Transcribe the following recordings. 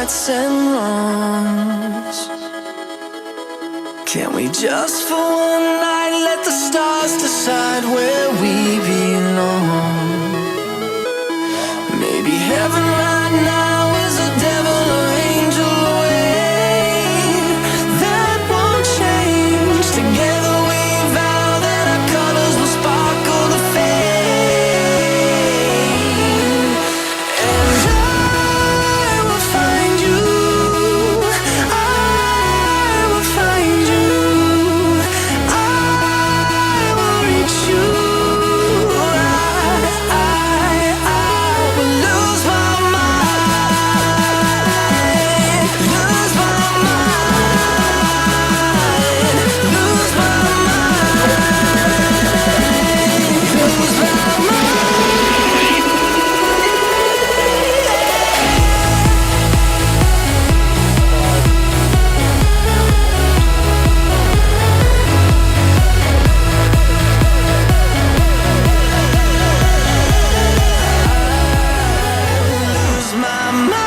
rights and wrongs. Can we just for one night let the stars decide where we belong? Maybe heaven right now is a devil or angel away. That won't change. Together we vow that our colors will sparkle the fame. And I will find you. I will find you. I will reach you. I will lose my mind. Lose my mind. Lose my mind. Lose my mind. Lose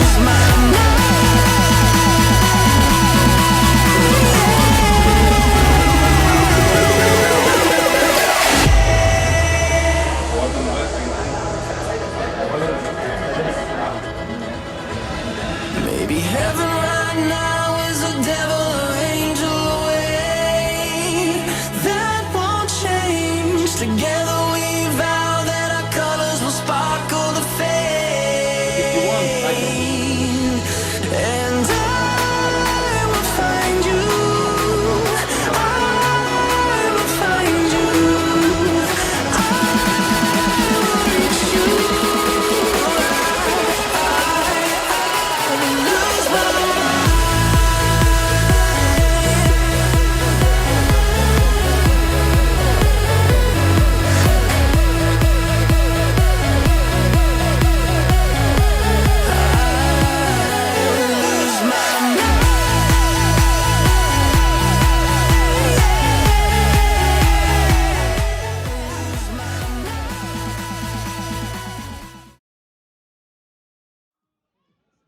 my mind. Lose my Maybe heaven right now is a devil or angel away. That won't change. Together we vow that our colors will sparkle the fame. And I will find you. I will find you. I will reach you. I will lose my mind. Lose my mind.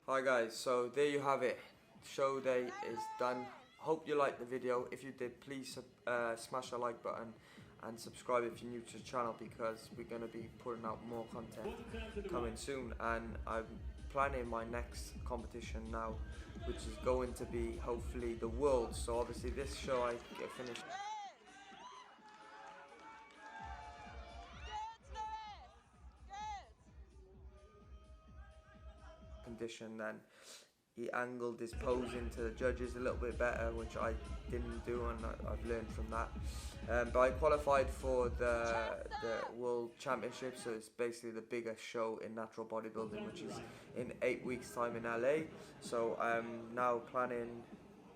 Hi guys, so there you have it. Show day is done. Hope you liked the video. If you did, please smash the like button and subscribe if you're new to the channel, because we're going to be putting out more content coming soon. And I'm planning my next competition now, which is going to be hopefully the World. So obviously this show I get finished condition, then he angled his pose into the judges a little bit better, which I didn't do, and I've learned from that. But I qualified for the World Championship, so it's basically the biggest show in natural bodybuilding, which is in 8 weeks time in LA. So I'm now planning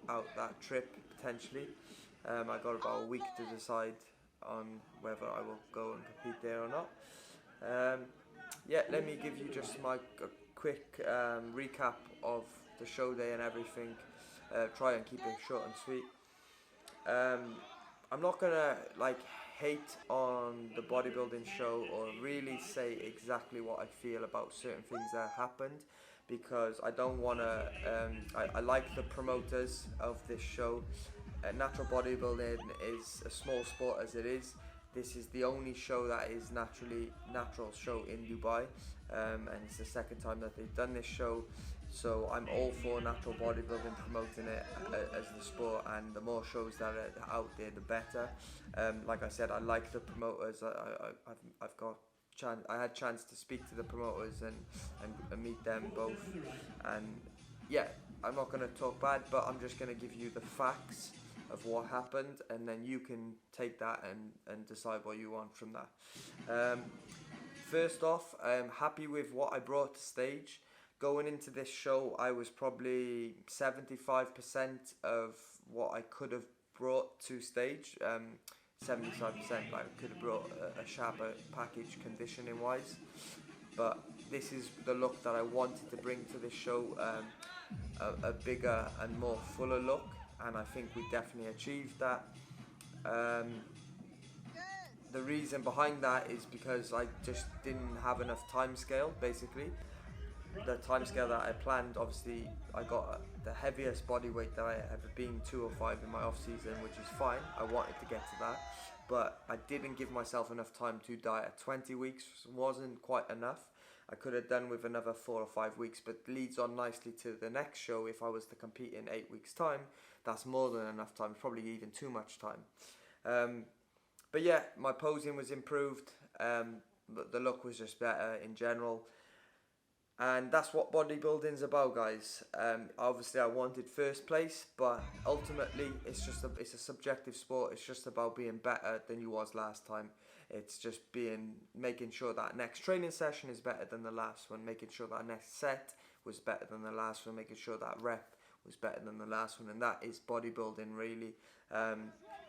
out that trip potentially. I got about a week to decide on whether I will go and compete there or not. Yeah, let me give you just my quick recap of the show day and everything. Try and keep it short and sweet. I'm not gonna like hate on the bodybuilding show or really say exactly what I feel about certain things that happened, because I don't want to I like the promoters of this show. Natural bodybuilding is a small sport as it is. This is the only show that is natural show in Dubai, and it's the second time that they've done this show. So I'm all for natural bodybuilding, promoting it as the sport, and the more shows that are out there, the better. Like I said, I like the promoters. I've got I had chance to speak to the promoters and meet them both. And yeah, I'm not going to talk bad, but I'm just going to give you the facts of what happened, and then you can take that and decide what you want from that. First off, I'm happy with what I brought to stage. Going into this show, I was probably 75% of what I could have brought to stage. 75%, like I could have brought a sharper package conditioning wise, but this is the look that I wanted to bring to this show, a bigger and more fuller look, and I think we definitely achieved that. The the reason behind that is because I just didn't have enough time scale, basically. The time scale that I planned, obviously, I got the heaviest body weight that I ever been, 205 in my off season, which is fine. I wanted to get to that, but I didn't give myself enough time to diet. 20 weeks wasn't quite enough. I could have done with another 4 or 5 weeks, but leads on nicely to the next show. If I was to compete in 8 weeks time, that's more than enough time, probably even too much time. But yeah, my posing was improved, the look was just better in general. And that's what bodybuilding's about, guys. Obviously I wanted first place, but ultimately it's a subjective sport. It's just about being better than you was last time. It's just making sure that next training session is better than the last one, making sure that next set was better than the last one, making sure that rep was better than the last one, and that is bodybuilding, really.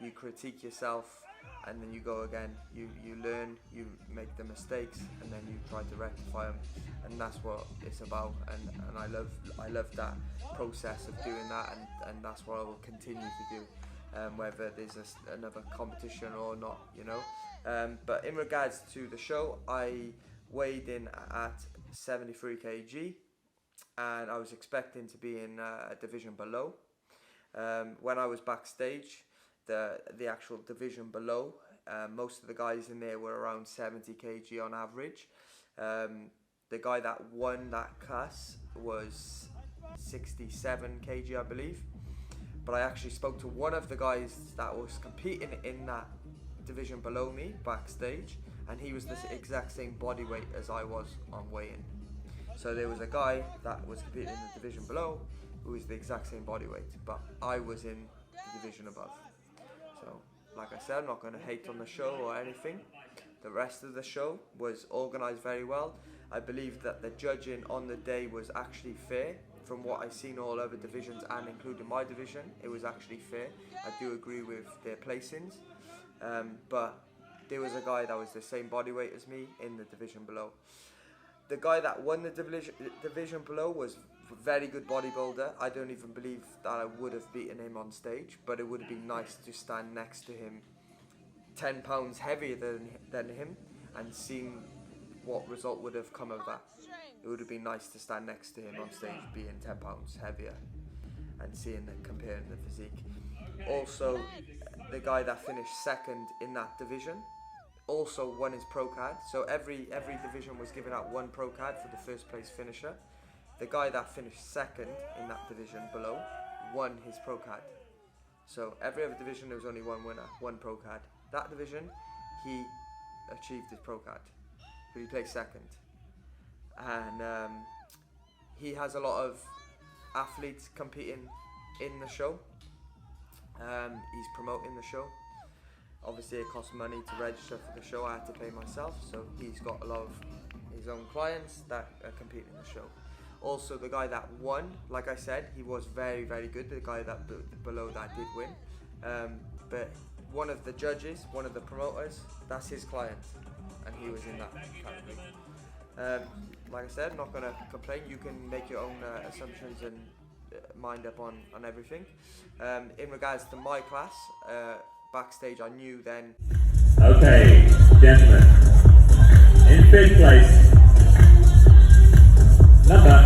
You critique yourself, and then you go again. You learn, you make the mistakes, and then you try to rectify them, and that's what it's about. And I love that process of doing that, and that's what I will continue to do, whether there's another competition or not, you know. But in regards to the show, I weighed in at 73 kg, and I was expecting to be in a division below. When I was backstage, the actual division below, most of the guys in there were around 70 kg on average. The guy that won that class was 67 kg, I believe. But I actually spoke to one of the guys that was competing in that division below me backstage, and he was the exact same body weight as I was on weigh-in. So there was a guy that was competing in the division below who was the exact same body weight, but I was in the division above. So, like I said, I'm not going to hate on the show or anything. The rest of the show was organised very well. I believe that the judging on the day was actually fair. From what I've seen all other divisions and including my division, it was actually fair. I do agree with their placings. But there was a guy that was the same body weight as me in the division below. The guy that won the division below was a very good bodybuilder. I don't even believe that I would have beaten him on stage, but it would have been nice to stand next to him, 10 pounds heavier than him, and seen what result would have come of that. It would have been nice to stand next to him on stage being 10 pounds heavier and comparing the physique. Also, the guy that finished second in that division also won his pro card. So every division was giving out one pro card for the first place finisher. The guy that finished second in that division below won his pro card. So every other division there was only one winner, one pro card. That division, he achieved his pro card, but he placed second. And he has a lot of athletes competing in the show. He's promoting the show. Obviously it costs money to register for the show. I had to pay myself, so he's got a lot of his own clients that are competing in the show. Also, the guy that won, like I said, he was very, very good. The guy that below that did win. But one of the judges, one of the promoters, that's his client, and he was in that category. Like I said, not gonna complain. You can make your own assumptions and mind up on everything. In regards to my class, backstage, I knew then. Okay, gentlemen, in fifth place, number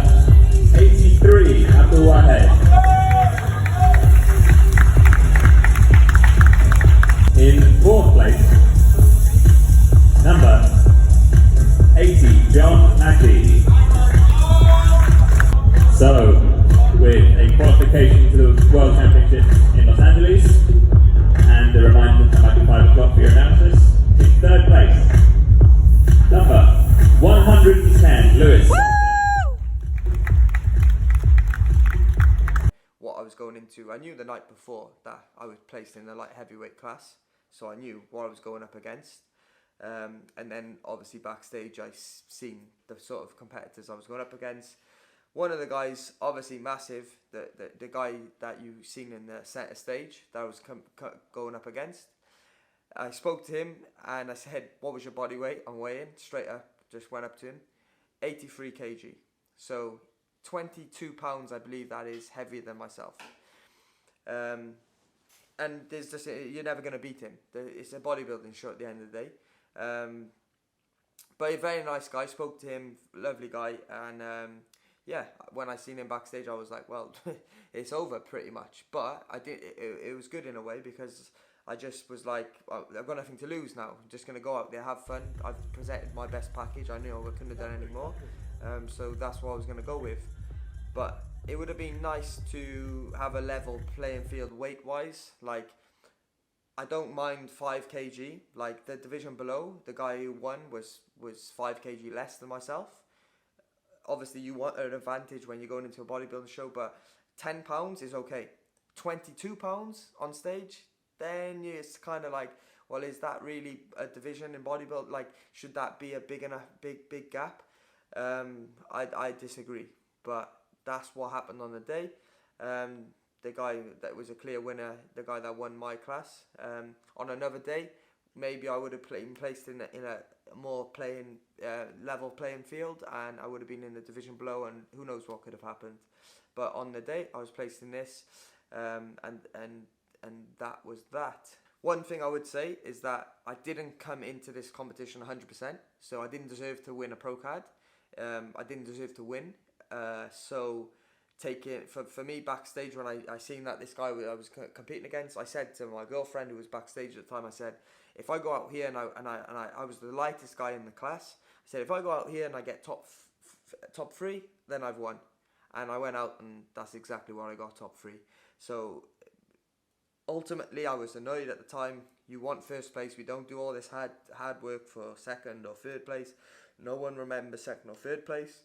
83, Abdul Wahed. In fourth place, number 80, John Mackey. So, with a qualification to the World Championship in Los Angeles, and a reminder that might be 5 o'clock for your analysis, in third place, number 110, Lewis. What I was going into, I knew the night before that I was placed in the light heavyweight class, so I knew what I was going up against. And then obviously backstage I seen the sort of competitors I was going up against. One of the guys, obviously massive, the guy that you've seen in the center stage that I was going up against. I spoke to him and I said, what was your body weight? I'm weighing straight up, just went up to him, 83 kg. So 22 pounds, I believe that is, heavier than myself. and there's just you're never going to beat him. It's a bodybuilding show at the end of the day. But a very nice guy. Spoke to him, lovely guy, and yeah, when I seen him backstage, I was like, well, it's over pretty much. But I did. It was good in a way because I just was like, well, I've got nothing to lose now. I'm just gonna go out there, have fun. I've presented my best package. I knew I couldn't have done any more, so that's what I was gonna go with. But it would have been nice to have a level playing field weight-wise. Like, I don't mind 5 kg. Like, the division below, the guy who won was 5 kg less than myself. Obviously, you want an advantage when you're going into a bodybuilding show, but 10 pounds is okay. 22 pounds on stage, then it's kind of like, well, is that really a division in bodybuilding? Like, should that be a big gap? I disagree, but that's what happened on the day. The guy that was a clear winner, the guy that won my class. On another day, maybe I would have been placed in a more level playing field, and I would have been in the division below, and who knows what could have happened. But on the day, I was placed in this, and that was that. One thing I would say is that I didn't come into this competition 100%, so I didn't deserve to win a pro card. I didn't deserve to win. So for me backstage, when I seen that this guy I was competing against, I said to my girlfriend who was backstage at the time, I said, if I go out here and I was the lightest guy in the class, I said, if I go out here and I get top 3, then I've won. And I went out and that's exactly what I got, top 3. So ultimately I was annoyed at the time. You want first place, we don't do all this hard work for second or third place. No one remembers second or third place.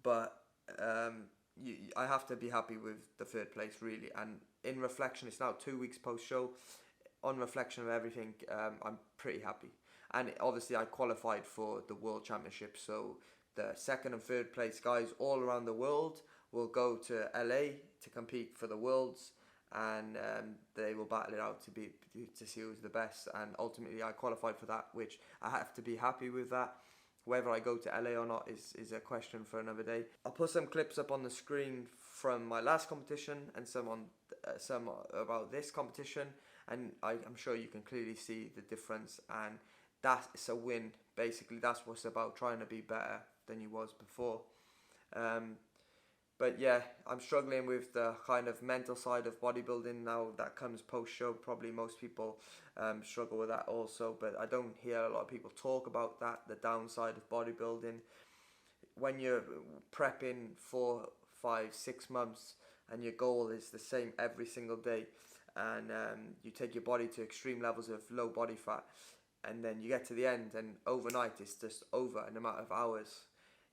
But I have to be happy with the third place, really. And in reflection, it's now 2 weeks post show. On reflection of everything, I'm pretty happy. And obviously I qualified for the World Championship, so the second and third place guys all around the world will go to LA to compete for the Worlds, and they will battle it out to see who's the best. And ultimately I qualified for that, which I have to be happy with that. Whether I go to LA or not is a question for another day. I'll put some clips up on the screen from my last competition and some about this competition, and I'm sure you can clearly see the difference, and that's a win. Basically, that's what's about, trying to be better than you was before. But yeah, I'm struggling with the kind of mental side of bodybuilding now that comes post-show. Probably most people struggle with that also, but I don't hear a lot of people talk about that, the downside of bodybuilding. When you're prepping 4, 5, 6 months and your goal is the same every single day, and you take your body to extreme levels of low body fat, and then you get to the end and overnight it's just over in a matter of hours,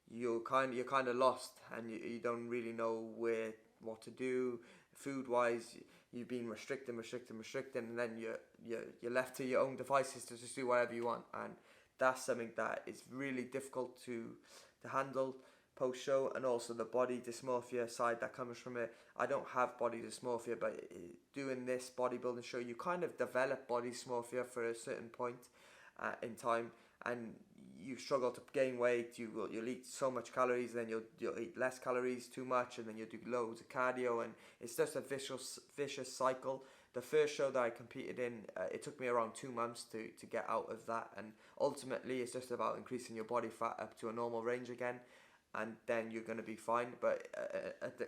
you're kind of lost, and you don't really know what to do food wise. You've been restricting, and then you're left to your own devices to just do whatever you want, and that's something that is really difficult to handle post show. And also the body dysmorphia side that comes from it. I don't have body dysmorphia, but doing this bodybuilding show, you kind of develop body dysmorphia for a certain point in time, and you struggle to gain weight. You'll eat so much calories, then you'll eat less calories, too much, and then you'll do loads of cardio, and it's just a vicious cycle. The first show that I competed in, it took me around 2 months to get out of that, and ultimately it's just about increasing your body fat up to a normal range again, and then you're going to be fine. But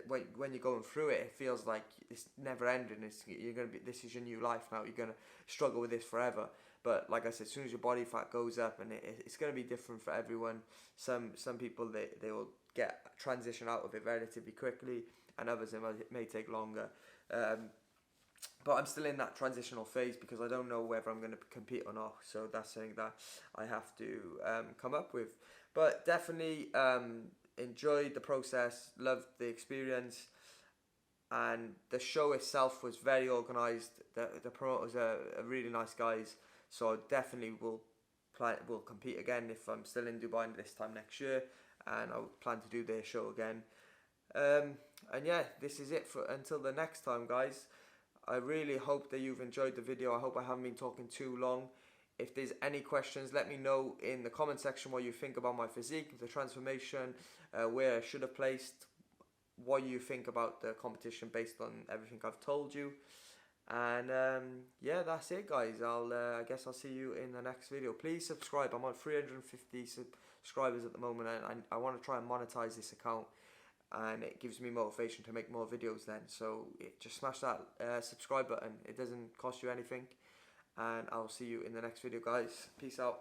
when you're going through it, it feels like it's never ending. This is your new life now. You're going to struggle with this forever. But like I said, as soon as your body fat goes up, and it's going to be different for everyone. Some people they will transition out of it relatively quickly, and others it may take longer. But I'm still in that transitional phase because I don't know whether I'm going to compete or not. So that's something that I have to come up with. But definitely enjoyed the process, loved the experience, and the show itself was very organised. The promoters are really nice guys. So I definitely will compete again if I'm still in Dubai this time next year, and I'll plan to do their show again. And yeah, this is it until the next time, guys. I really hope that you've enjoyed the video. I hope I haven't been talking too long. If there's any questions, let me know in the comment section what you think about my physique, the transformation, where I should have placed, what you think about the competition based on everything I've told you. And yeah, that's it, guys. I guess I'll see you in the next video. Please subscribe. I'm on 350 subscribers at the moment, and I want to try and monetize this account, and it gives me motivation to make more videos then. So just smash that subscribe button. It doesn't cost you anything, and I'll see you in the next video, guys. Peace out.